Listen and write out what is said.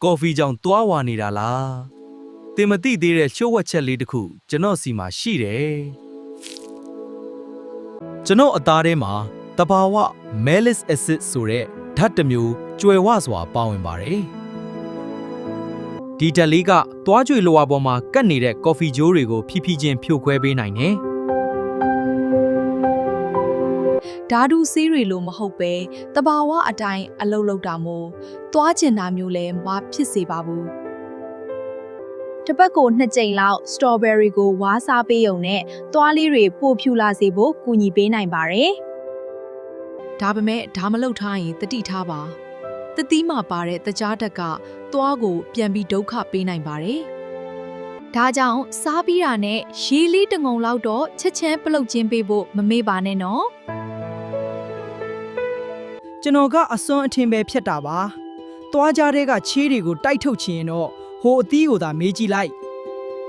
ကော်ဖီကြောင့်တွားဝါနေတာလားတင်မသိသေးတဲ့လျှို့ဝှက်ချက်လေးတစ်ခုကျွန်တော်စီမှာရှိတယ်ကျွန်တော်အသားထဲမှာတဘာဝ malic acid ဆိုတဲ့ဓာတ်တစ်မျိုးကြွယ်ဝစွာပါဝင်ပါတယ်ဒီဓာတ်လေးကသွားကြွေလိုဝါပေါ်မှာကတ်နေတဲ့ကော်ဖီဂျိုးတွေကိုဖြည်းဖြည်းချင်းဖြိုခွဲပေးနိုင်တယ်ဓာတုဆေးတွေလို့မဟုတ်ပဲတဘာဝအတိုင်းအလုပ်လုပ်တာမို့သွားကျင်တာမျိုးလည်းမဖြစ်စေပါဘူးတစ်ပတ်ကို2ကြိမ်လောက်စတော်ဘယ်ရီကိုဝါးစားပေးုံနဲ့သွားလေးတွေပိုဖြူလာစေဖို့ကူညီပေးနိုင်ပါတယ်ဒါပေမဲ့ဒါမလုပ်ထားရင်တတိထားပါတတိမှပါတဲ့တကြားဓာတ်ကသွားကိုပြန်ပြီးဒုက္ခပေးနိုင်ပါတယ်ဒါကြောင့်စားပြီးတာနဲ့ရေလေးတငုံလောက်တော့ချက်ချင်းပလုတ်ချင်းပေးဖို့မမေ့ပါနဲ့နော်ကျွန်တော်ကအစွန်းအထင်ပဲဖြစ်တာပါ။သွားကြတဲ့ကချေးတွေကိုတိုက်ထုတ်ချင်ရင်တော့ဟိုအသီးကိုသာမေးကြည့်လိုက်။